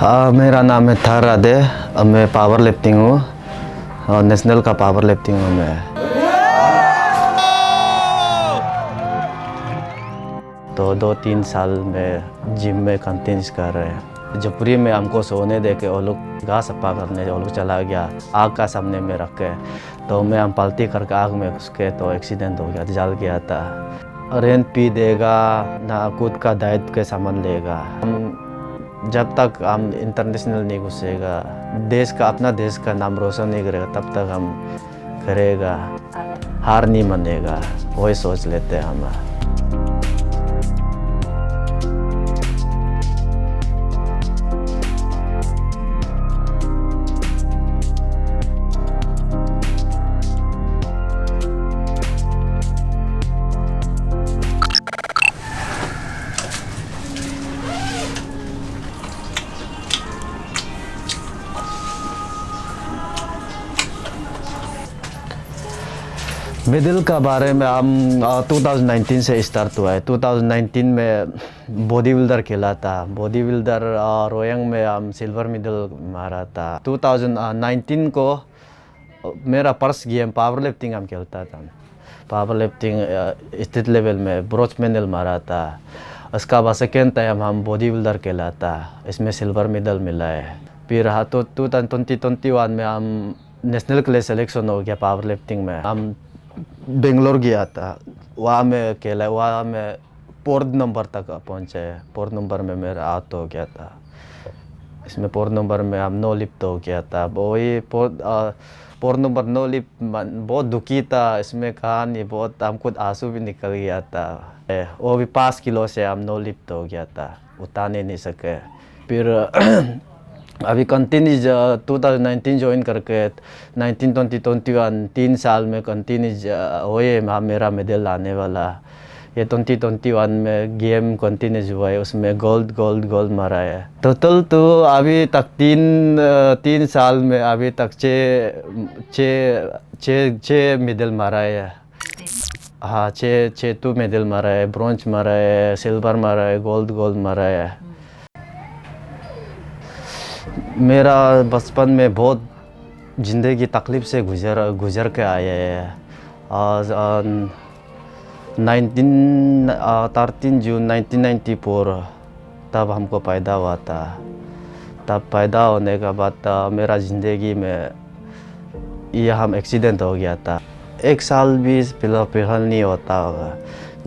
मेरा नाम है थार राधे। मैं पावर लिफ्टिंग हूँ, नेशनल का पावर लिफ्टिंग हूँ मैं। तो 2-3 साल में जिम में कंटिन्यूस कर रहे हैं। जयपुरी में हमको सोने दे के वो लोग घास सफा करने वो लोग चला गया, आग का सामने में रख के। तो मैं हम पलटी करके आग में घुस के तो एक्सीडेंट हो गया, जल गया था। रेंट पी देगा ना, खुद का दायित्व के सामान लेगा। हम जब तक हम इंटरनेशनल नहीं घुसेगा, देश का अपना देश का नाम रोशन नहीं करेगा, तब तक हम करेगा, हार नहीं मानेगा, वही सोच लेते हैं हम। मिडिल का बारे में हम 2019 से स्टार्ट हुआ है। 2019 में बॉडी बिल्डर खेला था, बॉडी बिल्डर रोयंग में हम सिल्वर मेडल मारा था। 2019 को मेरा फर्स्ट गेम पावर लिफ्टिंग हम खेलता था। पावर लिफ्टिंग स्टेट लेवल में ब्रोंज मेडल मारा था। उसका बाद सेकेंड टाइम हम बॉडी बिल्डर खेला था, इसमें सिल्वर मेडल मिला है। फिर तो 2021 में हम नेशनल के लिए सिलेक्शन हो गया पावर लिफ्टिंग में। हम बेंगलोर गया था, वहाँ में खेला, वहाँ में 4th नंबर तक पहुँचे। 4th नंबर में मेरा आउट हो गया था। इसमें 4th नंबर में हम नो लिफ्ट हो गया था। वही 4th नंबर नो लिफ्ट बहुत दुखी था। इसमें कहानी बहुत, हमको आंसू भी निकल गया था। वो भी 5 किलो से हम नो लिफ्ट हो गया था, उतारने नहीं सके। फिर अभी कंटिन्यूज 2019 ज्वाइन करके 19, 20, 21 3 साल में कंटिन्यूज हुए मेरा मेडल आने वाला। ये 2021 में गेम कंटिन्यूज हुआ है, उसमें गोल्ड मारा है। टोटल तो अभी तक 3 साल में अभी तक 6 मेडल मारा है। हाँ, 6 मेडल मारा है, ब्रोंज मारा है, सिल्वर मारा है, गोल्ड मारा है। मेरा बचपन में बहुत ज़िंदगी तकलीफ़ से गुज़र के आए हैं। 13 जून 1994 तब हमको पैदा हुआ था। तब पैदा होने के बाद मेरा ज़िंदगी में यह हम एक्सीडेंट हो गया था। 1 साल भी फिलहाल नहीं होता होगा।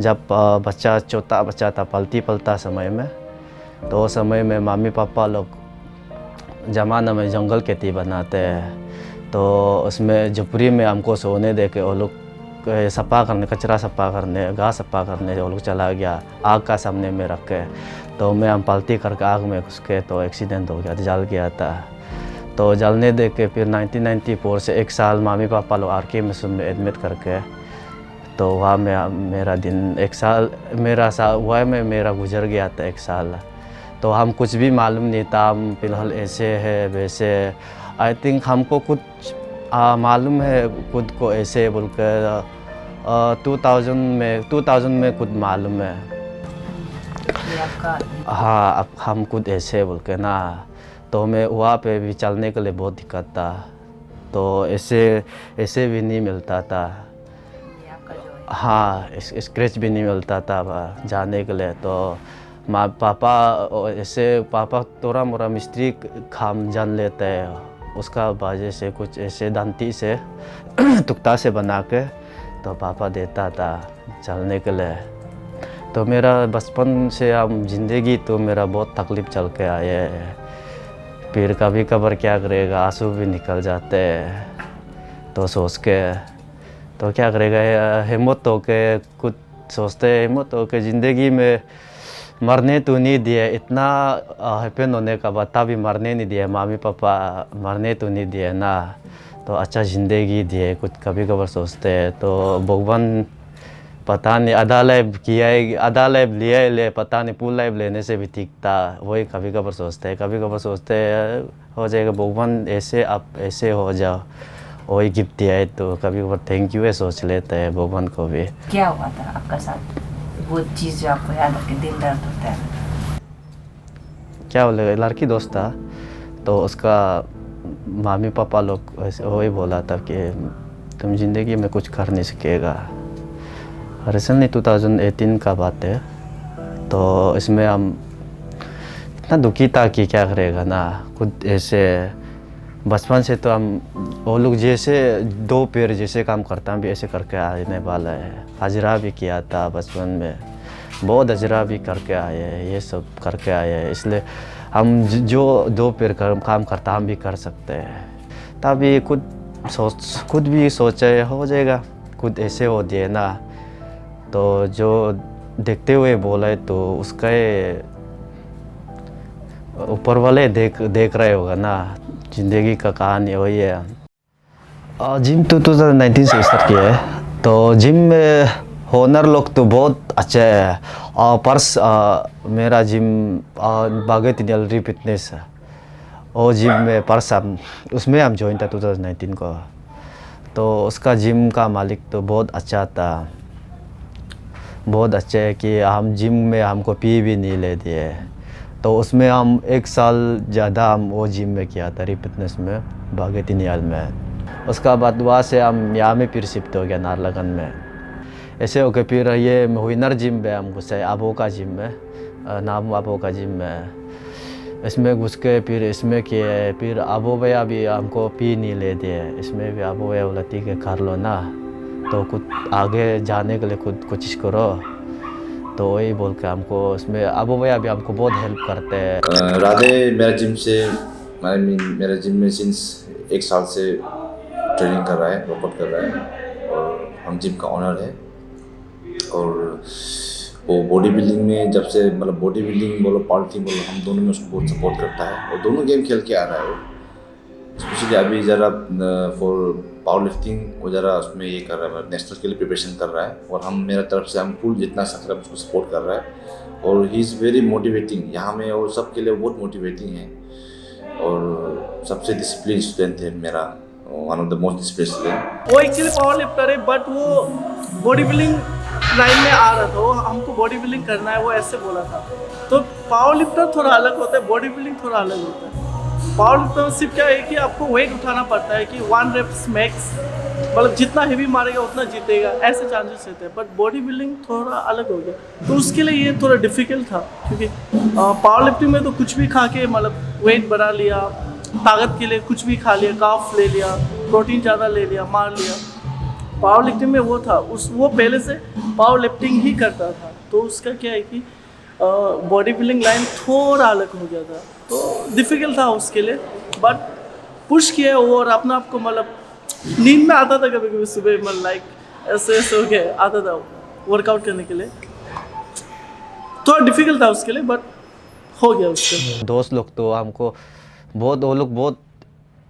जब बच्चा छोटा बच्चा था, पलता समय में, तो उस समय में मम्मी पापा लोग ज़माना में जंगल खेती बनाते हैं। तो उसमें झुपड़ी में हमको सोने दे के वो लोग सफ़ा करने, कचरा सफ़ा करने, घास सफ़ा करने वो लोग चला गया, आग का सामने में रख के। तो मैं हम पलटी करके आग में घुस के तो एक्सीडेंट हो गया, जल गया था। तो जलने दे के फिर 1994 से 1 साल मम्मी पापा लोग RK मिशन में एडमिट करके, तो वहाँ में मेरा दिन 1 साल वहाँ में मेरा गुजर गया था 1 साल। तो हम कुछ भी मालूम नहीं था, हम फिलहाल ऐसे है वैसे। आई थिंक हमको कुछ मालूम है खुद को ऐसे बोल कर 2000 में खुद मालूम है। हाँ, अब हम खुद ऐसे बोल के ना, तो मैं वहाँ पे भी चलने के लिए बहुत दिक्कत था। तो ऐसे भी नहीं मिलता था। हाँ, स्क्रैच भी नहीं मिलता था जाने के लिए। तो माँ पापा ऐसे थोड़ा मोड़ा मिस्त्री काम जान लेते हैं, उसका वजह से कुछ ऐसे दांती से तुक्ता से बना के तो पापा देता था चलने के लिए। तो मेरा बचपन से हम ज़िंदगी तो मेरा बहुत तकलीफ़ चल के आए हैं। फिर कभी कभार क्या करेगा, आंसू भी निकल जाते हैं। तो सोच के तो क्या करेगा, हिम्मत हो के कुछ सोचते, हिम्मत हो के ज़िंदगी में मरने तो नहीं दिए। इतना हैपन होने का बाद भी मरने नहीं दिए, मम्मी पापा मरने तो नहीं दिए ना। तो अच्छा ज़िंदगी दिए, कुछ कभी कभार सोचते हैं। तो भगवान पता नहीं आधा लाइफ किया है, आधा लाइफ लिया है, ले पता नहीं फुल लाइफ लेने से भी ठीक था, वही कभी कभार सोचते हैं। कभी कभार सोचते हैं हो जाएगा भगवान ऐसे, आप ऐसे हो जाओ, वही गिफ्ट दिया है। तो कभी कभार थैंक यू है सोच लेते हैं भगवान को भी। क्या हुआ था आपका साथ, वो चीज़ जो आपको याद रखे, दिल दर्द होता है? क्या बोले, लड़की दोस्त था, तो उसका मामी पापा लोग ऐसे वही बोला था कि तुम ज़िंदगी में कुछ कर नहीं सकेगा। रिसेंटली 2018 का बात है, तो इसमें हम इतना दुखी था कि क्या करेगा ना, खुद ऐसे बचपन से तो हम वो लोग जैसे दो पैर जैसे काम करता हम भी ऐसे करके आने वाला है। हाजिरा भी किया था बचपन में, बहुत हजरा भी करके आए हैं, ये सब करके आए हैं, इसलिए हम जो दो पैर काम करता हम भी कर सकते हैं। तभी खुद भी सोचे हो जाएगा, खुद ऐसे हो दिए ना, तो जो देखते हुए बोले तो उसका ऊपर वाले देख रहे होगा ना, ज़िंदगी का कहानी वही है। जिम 2019 से स्टार्ट किया है, तो जिम में होनर लोग तो बहुत अच्छे हैं। पर्स मेरा जिम बागेत री फिटनेस है, वो जिम में पर्स उसमें हम ज्वाइन था 2019 को। तो उसका जिम का मालिक तो बहुत अच्छा था, बहुत अच्छे है कि हम जिम में हमको पी भी नहीं ले दिए। तो उसमें हम 1 साल ज़्यादा हम वो जिम में किया था, री फिटनेस में बागेत में। उसका बाद वहाँ से हम यहाँ में फिर शिफ्ट हो गया नारलगन में। ऐसे हो के फिर ये विनर जिम में हम घुसे, आबो का जिम में, नाम आबो का जिम में। इसमें घुस के फिर इसमें किए, फिर आबो भैया भी हमको पी नहीं ले दिए। इसमें भी आबो भैया बोला ठीक है कर लो ना, तो कुछ आगे जाने के लिए खुद कोशिश करो, तो वही बोल के हमको इसमें आबो भैया भी हमको बहुत हेल्प करते हैं। राधे मेरा जिम में सिंस 1 साल से ट्रेनिंग कर रहा है, वर्कआउट कर रहा है, और हम जिम का ऑनर है। और वो बॉडी बिल्डिंग में जब से मतलब बॉडी बिल्डिंग बोलो पावर लिफ्टिंग बोलो, हम दोनों में उसको बहुत सपोर्ट करता है, और दोनों गेम खेल के आ रहा है वो। स्पेशली अभी ज़रा फॉर पावर लिफ्टिंग वो ज़रा उसमें ये कर रहा है, नेशनल के लिए प्रिपरेशन कर रहा है, और हम मेरा तरफ से हम फुल जितना सक रहा है उसको सपोर्ट कर रहा है। और ही इज़ वेरी मोटिवेटिंग यहाँ में, और सबके लिए बहुत मोटिवेटिंग है, और सबसे डिसिप्लिन स्टूडेंट है मेरा, one of the most discipline student. वो एक्चुअली पावर लिफ्टर है, बट वो बॉडी बिल्डिंग लाइन में आ रहा था, वो हमको बॉडी बिल्डिंग करना है वो ऐसे बोला था। तो पावर लिफ्टर थोड़ा अलग होता है, बॉडी बिल्डिंग थोड़ा अलग होता है। पावर लिफ्टर में सिर्फ क्या है कि आपको वेट उठाना पड़ता है कि 1 रेप्स मैक्स, मतलब जितना हेवी मारेगा उतना जीतेगा, ऐसे चांसेस रहते हैं। बट बॉडी बिल्डिंग थोड़ा अलग हो गया, तो उसके लिए ये थोड़ा डिफिकल्ट था, क्योंकि पावर लिफ्टिंग में तो कुछ भी खा के मतलब वेट बढ़ा लिया, ताकत के लिए कुछ भी खा लिया, कार्ब्स ले लिया, प्रोटीन ज़्यादा ले लिया, मार लिया। पावर लिफ्टिंग में वो था, वो पहले से पावर लिफ्टिंग ही करता था, तो उसका क्या है कि बॉडी बिल्डिंग लाइन थोड़ा अलग हो गया था, तो डिफ़िकल्ट था उसके लिए। बट पुश किया वो, और अपना आपको मतलब नींद में आता था कभी कभी सुबह, मतलब लाइक ऐसे ऐसे हो गया आता था वर्कआउट करने के लिए। थोड़ा डिफ़िकल्ट था उसके लिए, बट हो गया उसके। दोस्त लोग तो हमको बहुत, वो लोग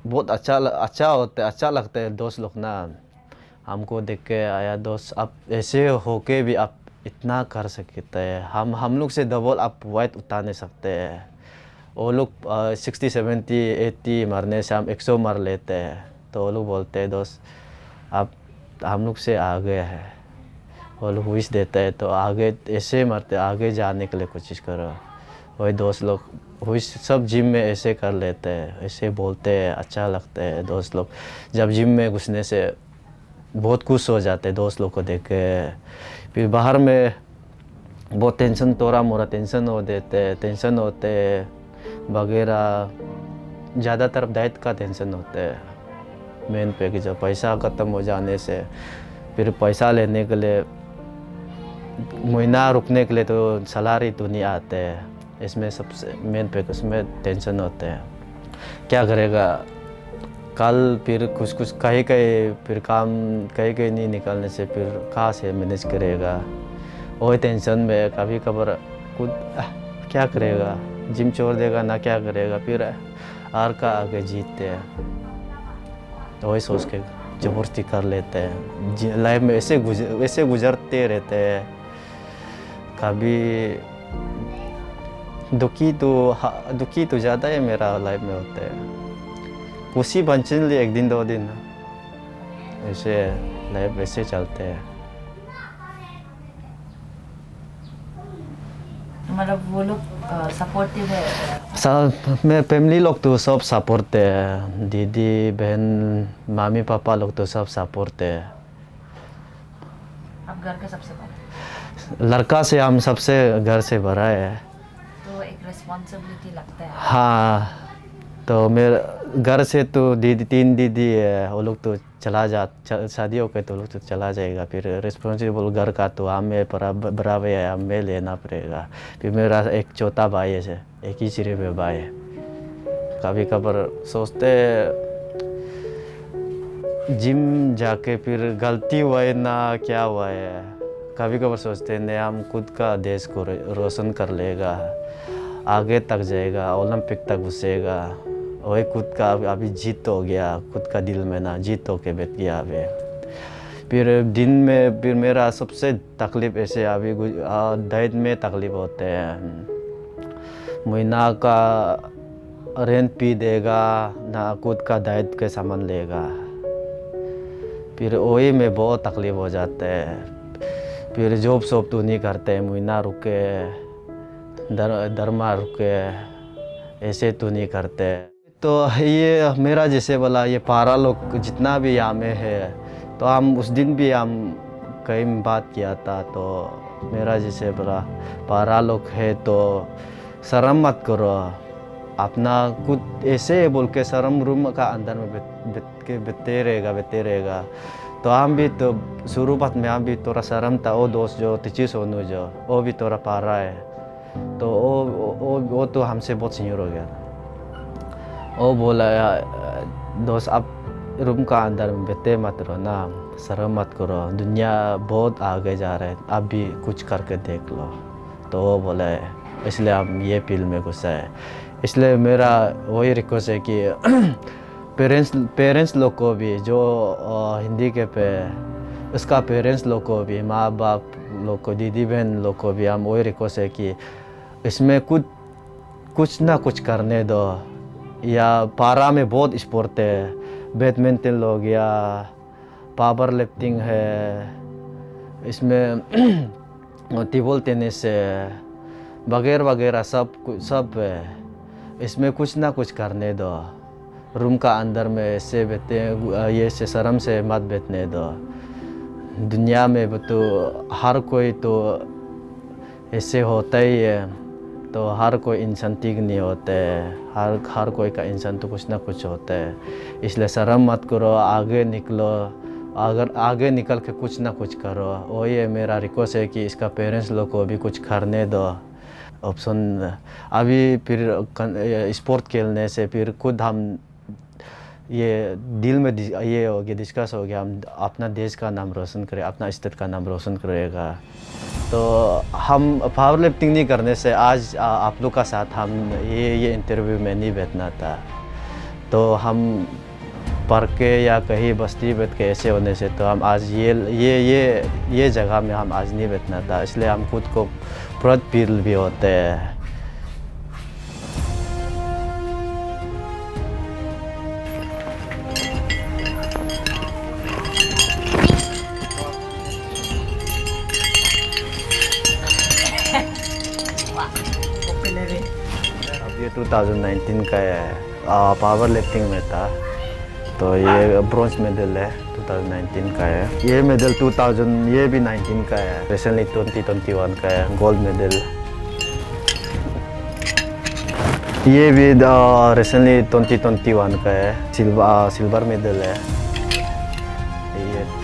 बहुत अच्छा लगता है दोस्त लोग ना। हमको देख के आया दोस्त, आप ऐसे होके भी आप इतना कर सकते हैं, हम लोग से डबल आप वेट उठा नहीं सकते हैं। वो लोग 60, 70, 80 मारने से हम 100 मार लेते हैं, तो वो लोग बोलते हैं दोस्त आप हम लोग से आगे है। वो लोग विश देते हैं तो आगे ऐसे मारते, आगे जाने के लिए कोशिश करो। वही दोस्त लोग विश सब जिम में ऐसे कर लेते हैं, ऐसे बोलते हैं, अच्छा लगता है। दोस्त लोग जब जिम में घुसने से बहुत खुश हो जाते हैं दोस्त लोग को देख के। फिर बाहर में बहुत टेंशन, थोड़ा मोड़ा टेंशन टेंशन होते वगैरह, ज़्यादातर डाइट का टेंशन होता है मेन पे, कि जब पैसा ख़त्म हो जाने से फिर पैसा लेने के लिए महीना रुकने के लिए तो सैलरी तो नहीं आते है। इसमें सबसे मेन पे उसमें टेंशन होते हैं, क्या करेगा कल, फिर कुछ कहीं फिर काम कहीं नहीं निकालने से फिर कहाँ से मैनेज करेगा, वही टेंशन में कभी कभार खुद क्या करेगा, जिम छोड़ देगा ना, क्या करेगा, फिर हार का आगे जीतते हैं, तो वही सोच के ज़बरदस्ती कर लेते हैं। लाइफ में ऐसे गुजरते रहते हैं। कभी दुखी तो ज़्यादा है मेरा लाइफ में होता है, खुशी बचने लिए 1 दिन 2 दिन, ऐसे लाइफ ऐसे चलते हैं। मतलब वो लोग सपोर्टिव है? सब मेरे फैमिली लोग तो सब सपोर्ट है, दीदी बहन मामी पापा लोग तो सब सपोर्ट है। आप घर के सबसे बड़े, लड़का से हम सबसे घर से बड़ा है। तो एक रिस्पॉन्सिबिलिटी लगता है। हाँ, तो मेरे घर से तो दीदी 3 दीदी है, वो लोग तो शादी हो गए तो लोग तो चला जाएगा। फिर रिस्पॉन्सिबल घर का तो हमें बराबर है, हमें लेना पड़ेगा। फिर मेरा एक छोटा भाई है, एक ही सिर्फ भाई है। कभी कभार सोचते जिम जाके फिर गलती हुआ है ना क्या हुआ है, कभी कभार सोचते हैं हम खुद का देश को रोशन कर लेगा, आगे तक जाएगा, ओलंपिक तक घुसेगा। वही खुद का अभी जीत हो गया, खुद का दिल में ना जीत हो के बैठ गया अभी। फिर दिन में फिर मेरा सबसे तकलीफ़ ऐसे अभी डाइट में तकलीफ़ होते हैं। महीना का रेंट भी देगा ना, खुद का डाइट के सामान लेगा। फिर वही में बहुत तकलीफ़ हो जाता है। फिर जॉब शॉप तो नहीं करते, महीना रुके दरमा रुके, ऐसे तो नहीं करते। तो ये मेरा जैसे बोला ये पारा लोग जितना भी यहाँ में है, तो हम उस दिन भी हम कई बात किया था। तो मेरा जैसे बोला पारा लोग है तो शर्म मत करो, अपना खुद ऐसे बोल के शर्म रूम का अंदर में बैठते रहेगा। तो हम भी तो शुरुआत में हम भी थोड़ा शर्म था। वो दोस्त जो तिची सोनू जो वो भी थोड़ा पारा है, तो वो तो हमसे बहुत सीनियर हो गया। वो बोला दोस्त आप रूम का अंदर में बैठे मत रहो ना, शर्म मत करो, दुनिया बहुत आगे जा रहा है, आप भी कुछ करके देख लो। तो वो बोला इसलिए हम ये फील्ड में घुसा है। इसलिए मेरा वही रिक्वेस्ट है कि पेरेंट्स लोग को भी जो हिंदी के पे उसका पेरेंट्स लोग को भी, माँ बाप लोग को, दीदी बहन लोग को भी हम वही रिक्वेस्ट है कि इसमें कुछ ना कुछ करने दो। या पारा में बहुत स्पोर्ट है, बैडमिंटन हो गया, पावर लिफ्टिंग है, इसमें टेबल टेनिस है, वगैरह वगैरह सब है। इसमें कुछ ना कुछ करने दो। रूम का अंदर में ऐसे बैठते हैं, ये से शर्म से मत बैठने दो। दुनिया में तो हर कोई तो ऐसे होता ही है, तो हर कोई इंसान ठीक नहीं होता है। हर कोई का इंसान तो कुछ ना कुछ होता है। इसलिए शर्म मत करो, आगे निकलो, अगर आगे निकल के कुछ ना कुछ करो। वो ये मेरा रिक्वेस्ट है कि इसका पेरेंट्स लोग को भी कुछ करने दो। ऑप्शन अभी फिर स्पोर्ट खेलने से फिर खुद हम ये दिल में ये हो गया, डिस्कस हो गया, हम अपना देश का नाम रोशन करें, अपना स्टेट का नाम रोशन करेगा। तो हम पावर लिफ्टिंग नहीं करने से आज आप लोग का साथ हम ये इंटरव्यू में नहीं बैठना था। तो हम पढ़ के या कहीं बस्ती बैठ के ऐसे होने से तो हम आज ये जगह में हम आज नहीं बैठना था। इसलिए हम खुद को प्राउड फील भी होते हैं। अब ये 2019 का है, पावर लिफ्टिंग में था। तो ये ब्रॉन्ज मेडल है, 2019 का है। ये मेडल 2000 ये भी 19 का है। रिसेंटली 2021 का है गोल्ड मेडल। ये भी रिसेंटली 2021 का है, सिल्वर मेडल है।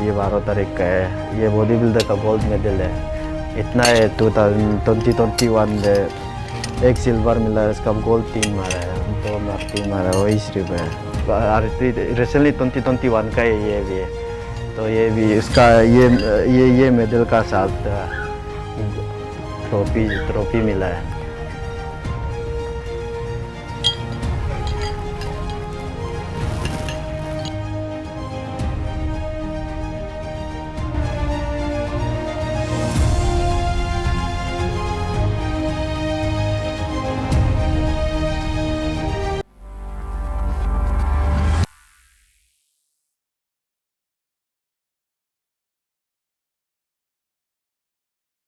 ये 12 तारीख का है। ये बॉडी बिल्डर का गोल्ड मेडल है। इतना है 2021 में एक सिल्वर मिला है, इसका गोल्ड 3 मारा है, 2 मार 3 मारा है, वही सिर्फ है। रिसेंटली 2021 का ये भी है। तो ये भी इसका ये मेडल का साथ ट्रॉफी मिला है।